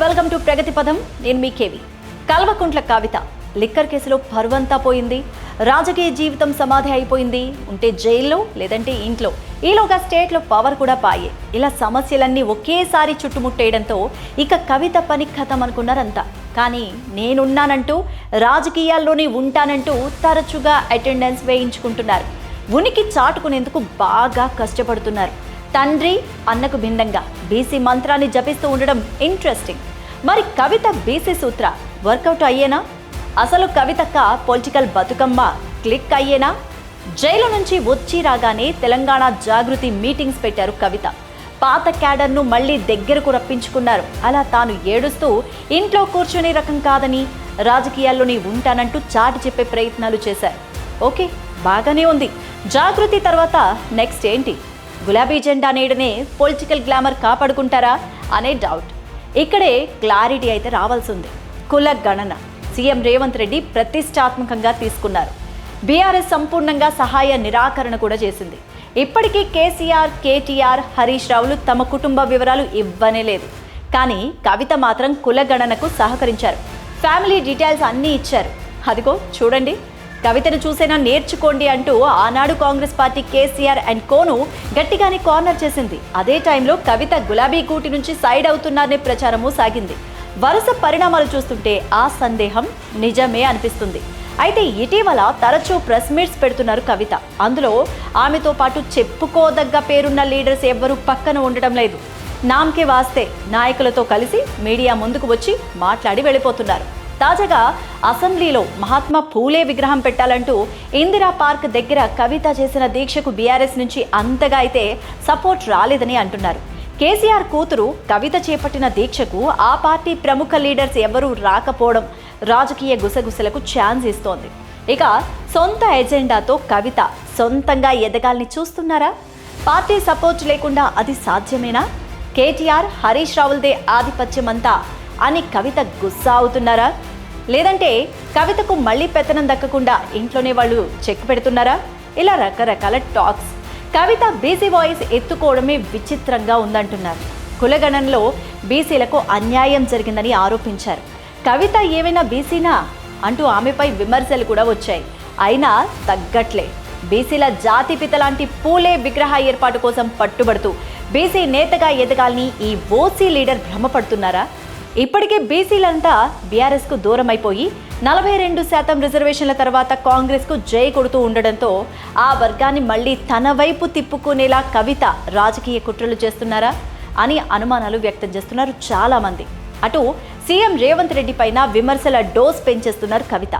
Welcome to ప్రగతి పదం. నేను మీ KV. Kalvakuntla Kavitha liquor కేసులో పరువంతా పోయింది. రాజకీయ జీవితం సమాధి అయిపోయింది. ఉంటే జైల్లో లేదంటే ఇంట్లో. ఈలోగా స్టేట్లో పవర్ కూడా పాయే. ఇలా సమస్యలన్నీ ఒకేసారి చుట్టుముట్టేయడంతో ఇక కవిత పని ఖతం అనుకున్నారంతా. కానీ నేనున్నానంటూ, రాజకీయాల్లోనే ఉంటానంటూ తరచుగా అటెండెన్స్ వేయించుకుంటున్నారు. ఉనికి చాటుకునేందుకు బాగా కష్టపడుతున్నారు. తండ్రి అన్నకు భిన్నంగా బీసీ మంత్రాన్ని జపిస్తూ ఉండడం ఇంట్రెస్టింగ్. మరి కవిత బీసీ సూత్ర వర్కౌట్ అయ్యేనా? అసలు కవితక్క పొలిటికల్ బతుకమ్మ క్లిక్ అయ్యేనా? జైలు నుంచి వచ్చి రాగానే తెలంగాణ జాగృతి మీటింగ్స్ పెట్టారు కవిత. పాత క్యాడర్ను మళ్ళీ దగ్గరకు రప్పించుకున్నారు. అలా తాను ఏడుస్తూ ఇంట్లో కూర్చునే రకం కాదని, రాజకీయాల్లోనే ఉంటానంటూ చాటి చెప్పే ప్రయత్నాలు చేశారు. ఓకే, బాగానే ఉంది. జాగృతి తర్వాత నెక్స్ట్ ఏంటి? గులాబీ జెండా నీడనే పొలిటికల్ గ్లామర్ కాపాడుకుంటారా అనే డౌట్. ఇక్కడే క్లారిటీ అయితే రావాల్సి ఉంది. కుల గణన సీఎం రేవంత్ రెడ్డి ప్రతిష్టాత్మకంగా తీసుకున్నారు. బీఆర్ఎస్ సంపూర్ణంగా సహాయ నిరాకరణ కూడా చేసింది. ఇప్పటికీ కేసీఆర్, కేటీఆర్, హరీష్ రావులు తమ కుటుంబ వివరాలు ఇవ్వనే లేదు. కానీ కవిత మాత్రం కుల గణనకు సహకరించారు. ఫ్యామిలీ డీటెయిల్స్ అన్నీ ఇచ్చారు. అదిగో చూడండి, కవితను చూసేనా నేర్చుకోండి అంటూ ఆనాడు కాంగ్రెస్ పార్టీ కేసీఆర్ అండ్ కోను గట్టిగానే కార్నర్ చేసింది. అదే టైంలో కవిత గులాబీ కూటి నుంచి సైడ్ అవుతున్నారనే ప్రచారము సాగింది. వరుస పరిణామాలు చూస్తుంటే ఆ సందేహం నిజమే అనిపిస్తుంది. అయితే ఇటీవల తరచూ ప్రెస్ మీట్స్ పెడుతున్నారు కవిత. అందులో ఆమెతో పాటు చెప్పుకోదగ్గ పేరున్న లీడర్స్ ఎవ్వరూ పక్కన ఉండడం లేదు. నామకే వాస్తే నాయకులతో కలిసి మీడియా ముందుకు వచ్చి మాట్లాడి వెళ్ళిపోతున్నారు. తాజాగా అసెంబ్లీలో మహాత్మా పూలే విగ్రహం పెట్టాలంటూ ఇందిరా పార్క్ దగ్గర కవిత చేసిన దీక్షకు బీఆర్ఎస్ నుంచి అంతగా అయితే సపోర్ట్ రాలేదని అంటున్నారు. కేసీఆర్ కూతురు కవిత చేపట్టిన దీక్షకు ఆ పార్టీ ప్రముఖ లీడర్స్ ఎవరూ రాకపోవడం రాజకీయ గుసగుసలకు ఛాన్స్ ఇస్తోంది. ఇక సొంత ఎజెండాతో కవిత సొంతంగా ఎదగాల్ని చూస్తున్నారా? పార్టీ సపోర్ట్ లేకుండా అది సాధ్యమేనా? కేటీఆర్, హరీష్ రావులదే ఆధిపత్యమంతా అని కవిత గుస్సా అవుతున్నారా? లేదంటే కవితకు మళ్ళీ పెత్తనం దక్కకుండా ఇంట్లోనే వాళ్ళు చెక్ పెడుతున్నారా? ఇలా రకరకాల టాక్స్. కవిత బీసీ వాయిస్ ఎత్తుకోవడమే విచిత్రంగా ఉందంటున్నారు. కులగణనలో బీసీలకు అన్యాయం జరిగిందని ఆరోపించారు. కవిత ఏమైనా బీసీనా అంటూ ఆమెపై విమర్శలు కూడా వచ్చాయి. అయినా తగ్గట్లే. బీసీల జాతిపిత లాంటి పూలే విగ్రహ ఏర్పాటు కోసం పట్టుబడుతూ బీసీ నేతగా ఎదగాలని ఈ ఓసీ లీడర్ భ్రమపడుతున్నారా? ఇప్పటికే బీసీలంతా బీఆర్ఎస్కు దూరం అయిపోయి 42% రిజర్వేషన్ల తర్వాత కాంగ్రెస్కు జై కొడుతూ ఉండడంతో ఆ వర్గాన్ని మళ్ళీ తన వైపు తిప్పుకునేలా కవిత రాజకీయ కుట్రలు చేస్తున్నారా అని అనుమానాలు వ్యక్తం చేస్తున్నారు చాలామంది. అటు సీఎం రేవంత్ రెడ్డి పైన విమర్శల డోస్ పెంచేస్తున్నారు కవిత.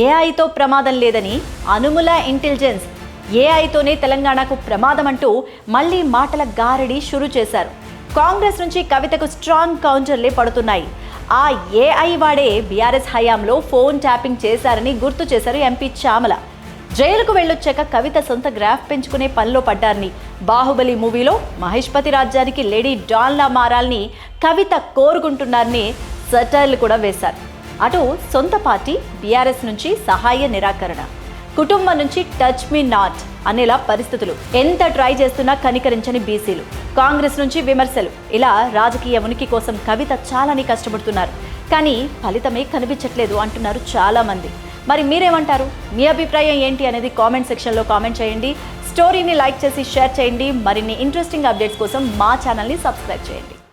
ఏఐతో ప్రమాదం లేదని, అనుముల ఇంటెలిజెన్స్ ఏఐతోనే తెలంగాణకు ప్రమాదం అంటూ మళ్ళీ మాటల గారడి షురు చేశారు. కాంగ్రెస్ నుంచి కవితకు స్ట్రాంగ్ కౌంటర్లే పడుతున్నాయి. ఆ ఏఐ వాడే బీఆర్ఎస్ హయాంలో ఫోన్ ట్యాపింగ్ చేశారని గుర్తు చేశారు ఎంపీ చామల. జైలుకు వెళ్ళొచ్చాక కవిత సొంత గ్రాఫ్ పెంచుకునే పనిలో పడ్డారని, బాహుబలి మూవీలో మహేష్పతి రాజ్యానికి లేడీ డాన్లా మారాలని కవిత కోరుకుంటున్నారని సెటైర్లు కూడా వేశారు. అటు సొంత పార్టీ బీఆర్ఎస్ నుంచి సహాయ నిరాకరణ, కుటుంబం నుంచి టచ్ మీ నాట్ అనేలా పరిస్థితులు. ఎంత ట్రై చేస్తున్నా కనికరించని బీసీలు, కాంగ్రెస్ నుంచి విమర్శలు. ఇలా రాజకీయ ఉనికి కోసం కవిత చాలానే కష్టపడుతున్నారు. కానీ ఫలితమే కనిపించట్లేదు అంటున్నారు చాలామంది. మరి మీరేమంటారు? మీ అభిప్రాయం ఏంటి అనేది కామెంట్ సెక్షన్లో కామెంట్ చేయండి. స్టోరీని లైక్ చేసి షేర్ చేయండి. మరిన్ని ఇంట్రెస్టింగ్ అప్డేట్స్ కోసం మా ఛానల్ని సబ్స్క్రైబ్ చేయండి.